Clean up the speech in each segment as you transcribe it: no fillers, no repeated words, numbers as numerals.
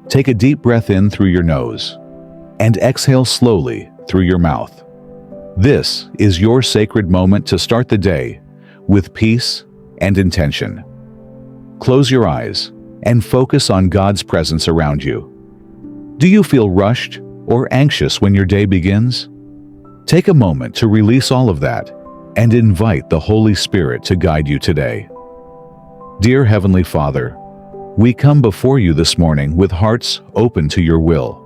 Take a deep breath in through your nose and exhale slowly through your mouth. This is your sacred moment to start the day with peace and intention. Close your eyes and focus on God's presence around you. Do you feel rushed or anxious when your day begins? Take a moment to release all of that and invite the Holy Spirit to guide you today. Dear Heavenly Father, we come before you this morning with hearts open to your will.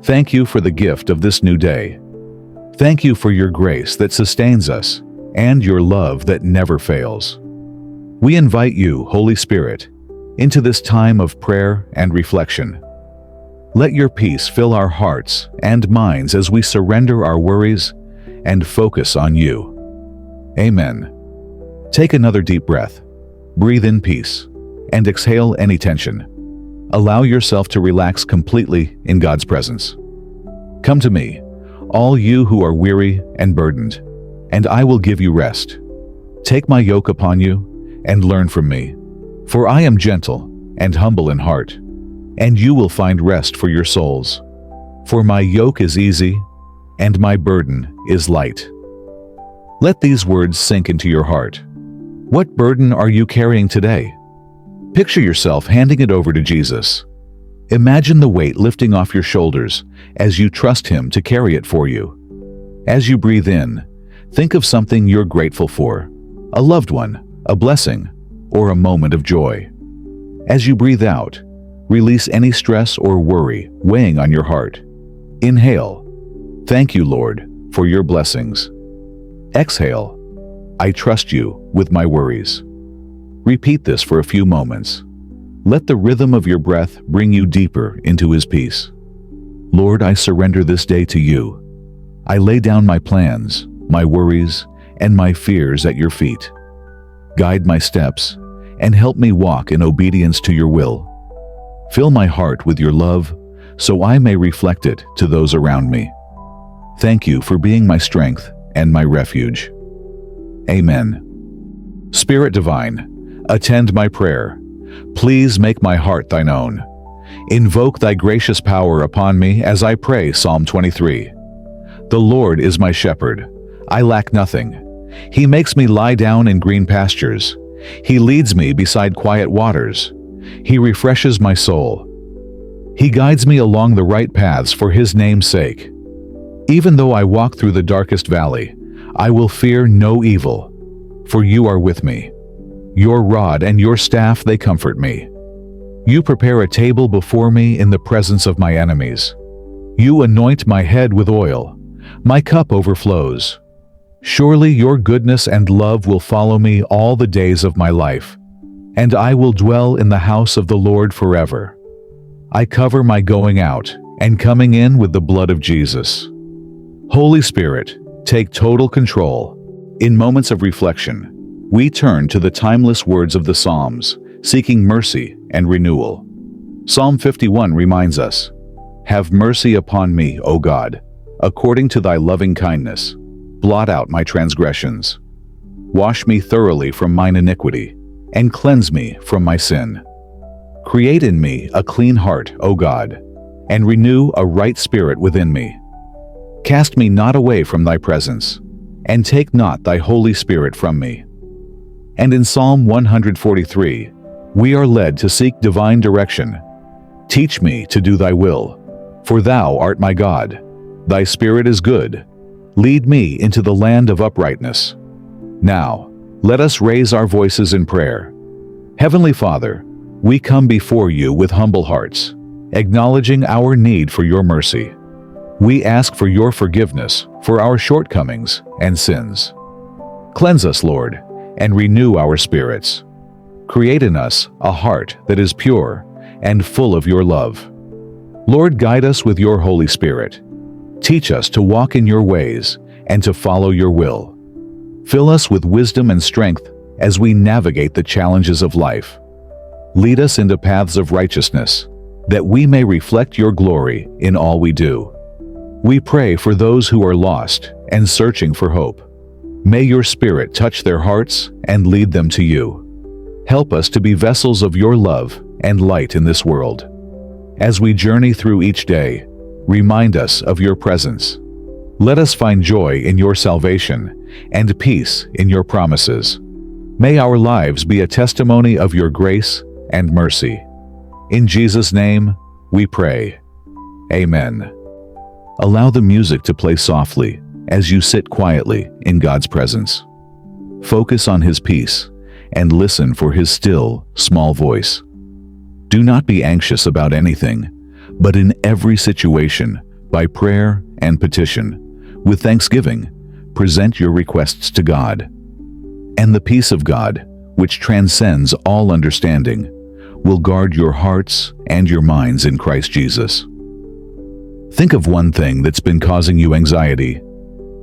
Thank you for the gift of this new day. Thank you for your grace that sustains us and your love that never fails. We invite you, Holy Spirit, into this time of prayer and reflection. Let your peace fill our hearts and minds as we surrender our worries and focus on you. Amen. Take another deep breath. Breathe in peace and exhale any tension. Allow yourself to relax completely in God's presence. Come to me, all you who are weary and burdened, and I will give you rest. Take my yoke upon you and learn from me, for I am gentle and humble in heart, and you will find rest for your souls. For my yoke is easy and my burden is light. Let these words sink into your heart. What burden are you carrying today? Picture yourself handing it over to Jesus. Imagine the weight lifting off your shoulders as you trust Him to carry it for you. As you breathe in, think of something you're grateful for, a loved one, a blessing, or a moment of joy. As you breathe out, release any stress or worry weighing on your heart. Inhale, thank you, Lord, for your blessings. Exhale, I trust you with my worries. Repeat this for a few moments. Let the rhythm of your breath bring you deeper into His peace. Lord, I surrender this day to you. I lay down my plans, my worries, and my fears at your feet. Guide my steps and help me walk in obedience to your will. Fill my heart with your love so I may reflect it to those around me. Thank you for being my strength and my refuge. Amen. Spirit Divine, attend my prayer. Please make my heart thine own. Invoke thy gracious power upon me as I pray Psalm 23. The Lord is my shepherd. I lack nothing. He makes me lie down in green pastures. He leads me beside quiet waters. He refreshes my soul. He guides me along the right paths for His name's sake. Even though I walk through the darkest valley, I will fear no evil, for you are with me. Your rod and your staff, they comfort me. You prepare a table before me in the presence of my enemies. You anoint my head with oil. My cup overflows. Surely your goodness and love will follow me all the days of my life, and I will dwell in the house of the Lord forever. I cover my going out and coming in with the blood of Jesus. Holy Spirit, take total control. In moments of reflection, we turn to the timeless words of the Psalms, seeking mercy and renewal. Psalm 51 reminds us, "Have mercy upon me, O God, according to thy loving kindness. Blot out my transgressions. Wash me thoroughly from mine iniquity, and cleanse me from my sin. Create in me a clean heart, O God, and renew a right spirit within me. Cast me not away from thy presence, and take not thy Holy Spirit from me." And in Psalm 143, we are led to seek divine direction. Teach me to do thy will, for thou art my God. Thy spirit is good. Lead me into the land of uprightness. Now, let us raise our voices in prayer. Heavenly Father, we come before you with humble hearts, acknowledging our need for your mercy. We ask for your forgiveness for our shortcomings and sins. Cleanse us, Lord, and renew our spirits. Create in us a heart that is pure and full of your love. Lord, guide us with your Holy Spirit. Teach us to walk in your ways and to follow your will. Fill us with wisdom and strength as we navigate the challenges of life. Lead us into paths of righteousness, that we may reflect your glory in all we do. We pray for those who are lost and searching for hope. May your Spirit touch their hearts and lead them to you. Help us to be vessels of your love and light in this world. As we journey through each day, remind us of your presence. Let us find joy in your salvation and peace in your promises. May our lives be a testimony of your grace and mercy. In Jesus' name, we pray. Amen. Allow the music to play softly as you sit quietly in God's presence. Focus on His peace and listen for His still, small voice. Do not be anxious about anything, but in every situation, by prayer and petition, with thanksgiving, present your requests to God. And the peace of God, which transcends all understanding, will guard your hearts and your minds in Christ Jesus. Think of one thing that's been causing you anxiety.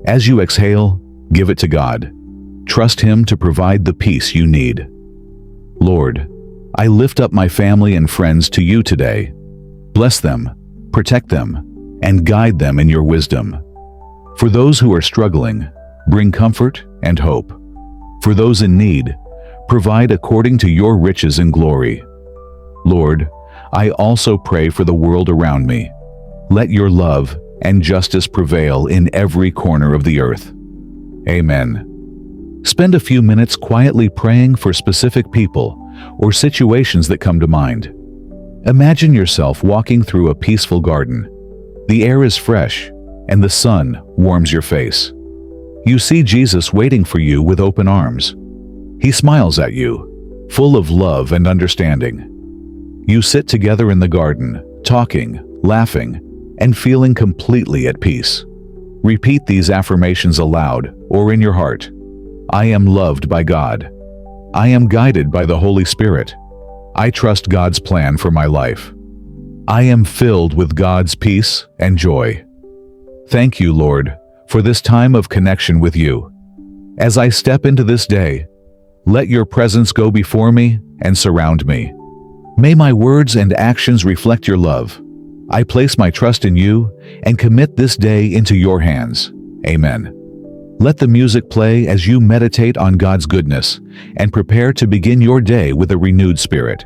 As you exhale, give it to God. Trust Him to provide the peace you need. Lord, I lift up my family and friends to you today. Bless them, protect them, and guide them in your wisdom. For those who are struggling, bring comfort and hope. For those in need, provide according to your riches and glory. Lord, I also pray for the world around me. Let your love and justice prevail in every corner of the earth. Amen. Spend a few minutes quietly praying for specific people or situations that come to mind. Imagine yourself walking through a peaceful garden. The air is fresh, and the sun warms your face. You see Jesus waiting for you with open arms. He smiles at you, full of love and understanding. You sit together in the garden, talking, laughing, and feeling completely at peace. Repeat these affirmations aloud or in your heart. I am loved by God. I am guided by the Holy Spirit. I trust God's plan for my life. I am filled with God's peace and joy. Thank you, Lord, for this time of connection with you. As I step into this day, let your presence go before me and surround me. May my words and actions reflect your love. I place my trust in you and commit this day into your hands. Amen. Let the music play as you meditate on God's goodness and prepare to begin your day with a renewed spirit.